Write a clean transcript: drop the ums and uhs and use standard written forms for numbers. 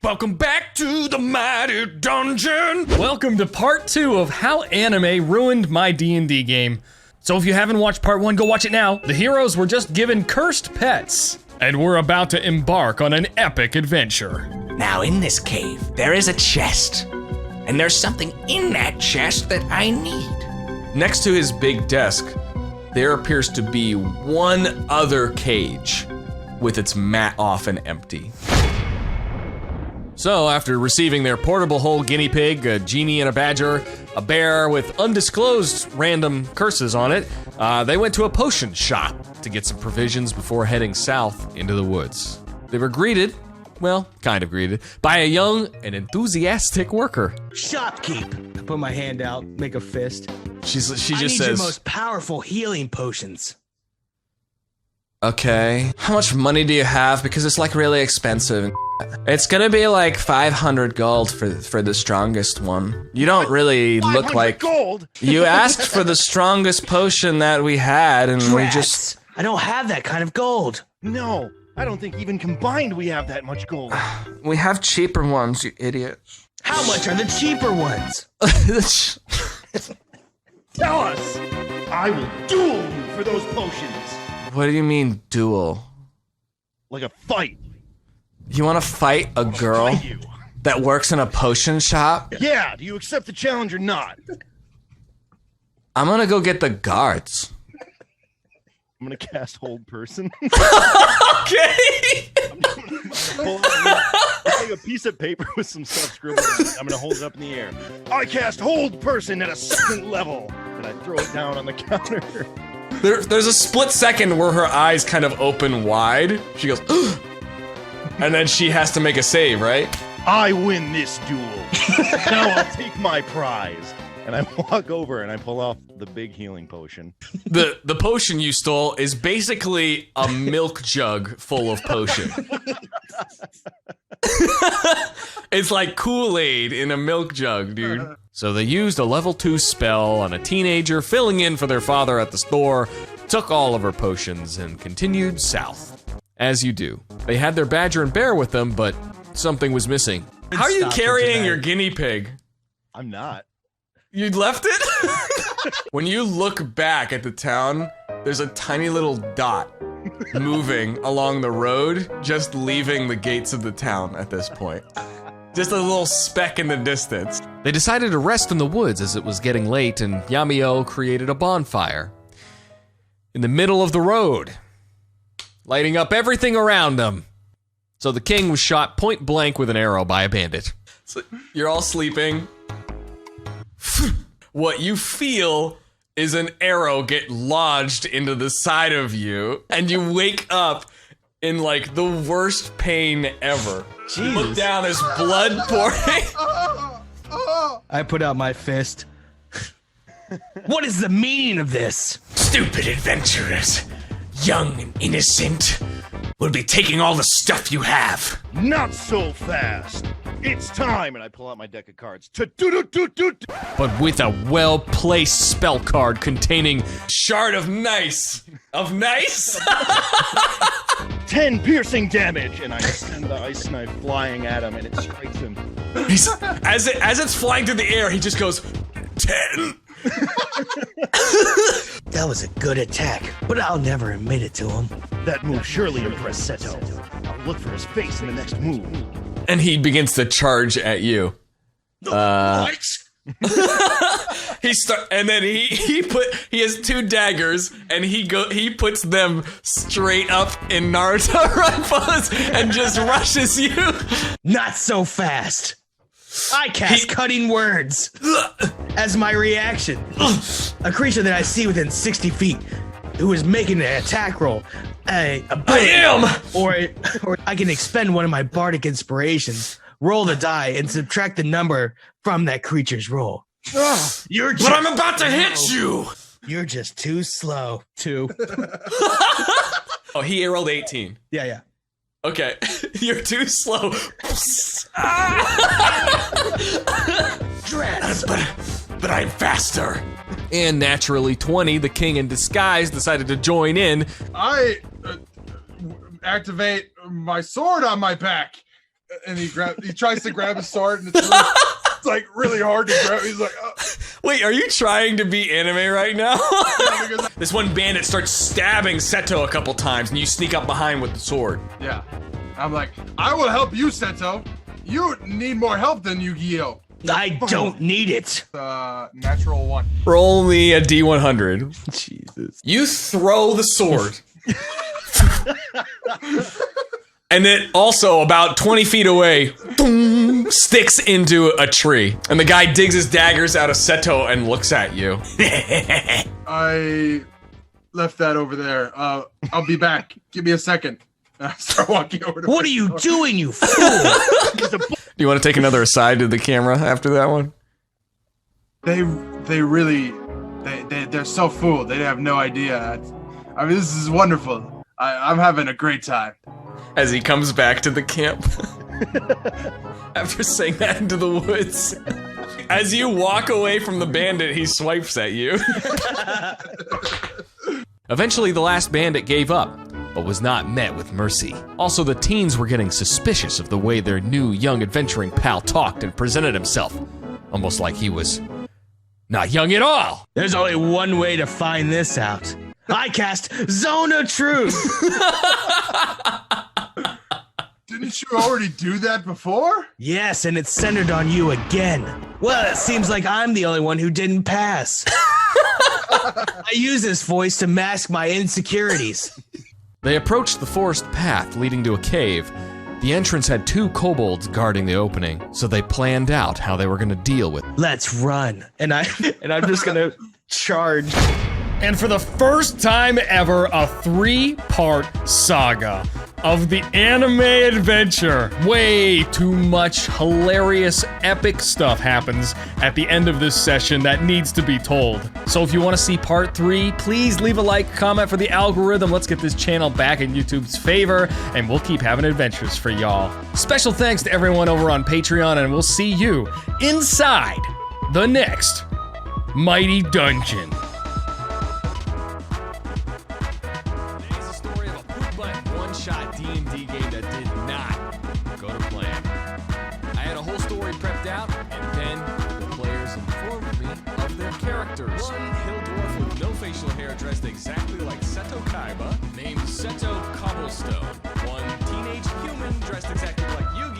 Welcome back to the mighty dungeon! Welcome to part 2 of how anime ruined my D&D game. So if you haven't watched part 1, go watch it now. The heroes were just given cursed pets, and we're about to embark on an epic adventure. Now in this cave, there is a chest, and there's something in that chest that I need. Next to his big desk, there appears to be one other cage with its mat off and empty. So after receiving their portable whole guinea pig, a genie and a badger, a bear with undisclosed random curses on it, they went to a potion shop to get some provisions before heading south into the woods. They were greeted, well, kind of greeted, by a young and enthusiastic worker. Shopkeep. I put my hand out, make a fist. She just I need says, your most powerful healing potions. okay, how much money do you have? Because it's like really expensive. It's gonna be like 500 gold for the strongest one. You don't really look like gold. You asked for the strongest potion that we had, and we just. I don't have that kind of gold. No, I don't think even combined we have that much gold. We have cheaper ones, you idiots. How much are the cheaper ones? Tell us. I will duel you for those potions. What do you mean duel? Like a fight. You want to fight a girl Fight you. that works in a potion shop? Yeah, do you accept the challenge or not? I'm gonna go get the guards. I'm gonna cast Hold Person. Okay. I'll take a piece of paper with some stuff scribbled on it. I'm gonna hold it up in the air. I cast Hold Person at a second level, and I throw it down on the counter. There's a split second where her eyes kind of open wide. She goes, and then she has to make a save, right? I win this duel. Now I'll take my prize. And I walk over and I pull off the big healing potion. The potion you stole is basically a milk jug full of potion. It's like Kool-Aid in a milk jug, dude. So they used a level 2 spell on a teenager filling in for their father at the store, took all of her potions, and continued south. As you do. They had their badger and bear with them, but something was missing. How are you carrying your guinea pig? I'm not. You left it? When you look back at the town, there's a tiny little dot moving along the road, just leaving the gates of the town at this point. Just a little speck in the distance. They decided to rest in the woods as it was getting late, and Yamio created a bonfire in the middle of the road, lighting up everything around them. So the king was shot point blank with an arrow by a bandit. So you're all sleeping. What you feel is an arrow get lodged into the side of you, and you wake up in like the worst pain ever. You look down, there's blood pouring. I put out my fist. What is the meaning of this? Stupid adventurers, young and innocent, will be taking all the stuff you have. Not so fast. It's time, and I pull out my deck of cards. To-do-do-do-do. But with a well-placed spell card containing Shard of Nice. Of Nice? 10 piercing damage, and I send the ice knife flying at him, and it strikes him. As it's flying through the air, he just goes, 10. That was a good attack, but I'll never admit it to him. That move surely impressed Seto. I'll look for his face in the next move. And he begins to charge at you. What? And then he has 2 daggers, and he puts them straight up in Naruto rifles and just rushes you. Not so fast. I cast Cutting Words as my reaction. A creature that I see within 60 feet who is making an attack roll. I am! Or I can expend one of my bardic inspirations, roll the die, and subtract the number from that creature's roll. But I'm about to hit you! You're just too slow. 2. Oh, he rolled 18. Yeah. Okay, you're too slow. Dress. But I'm faster. And naturally 20, the king in disguise, decided to join in. I activate my sword on my back and he tries to grab his sword, and it's like really hard to grab. He's like, oh. Wait, are you trying to be anime right now? Yeah, because This one bandit starts stabbing Seto a couple times, and you sneak up behind with the sword. yeah. I'm like, I will help you, Seto. You need more help than Yu-Gi-Oh. I don't need it. Natural 1. Roll me a D100. Jesus. You throw the sword. And it also, about 20 feet away, boom, sticks into a tree. And the guy digs his daggers out of Seto and looks at you. I left that over there. I'll be back. Give me a second. And I start walking over to What are you doing, you fool? Do you want to take another aside to the camera after that one? They're so fooled. They have no idea. I mean, this is wonderful. I'm having a great time. As he comes back to the camp. After saying that into the woods. As you walk away from the bandit, he swipes at you. Eventually, the last bandit gave up, but was not met with mercy. Also, the teens were getting suspicious of the way their new young adventuring pal talked and presented himself. Almost like he was not young at all. There's only one way to find this out. I cast Zone of Truth. Didn't you already do that before? Yes, and it's centered on you again. Well, it seems like I'm the only one who didn't pass. I use this voice to mask my insecurities. They approached the forest path leading to a cave. The entrance had 2 kobolds guarding the opening, so they planned out how they were going to deal with it. Let's run. And I'm just gonna charge. And for the first time ever, a 3-part saga of the anime adventure. Way too much hilarious, epic stuff happens at the end of this session that needs to be told. So if you want to see part 3, please leave a like, comment for the algorithm. Let's get this channel back in YouTube's favor, and we'll keep having adventures for y'all. Special thanks to everyone over on Patreon, and we'll see you inside the next Mighty Dungeon. Shot D&D game that did not go to plan. I had a whole story prepped out, and then the players informed me of their characters. One hill dwarf with no facial hair dressed exactly like Seto Kaiba, named Seto Cobblestone. One teenage human dressed exactly like Yu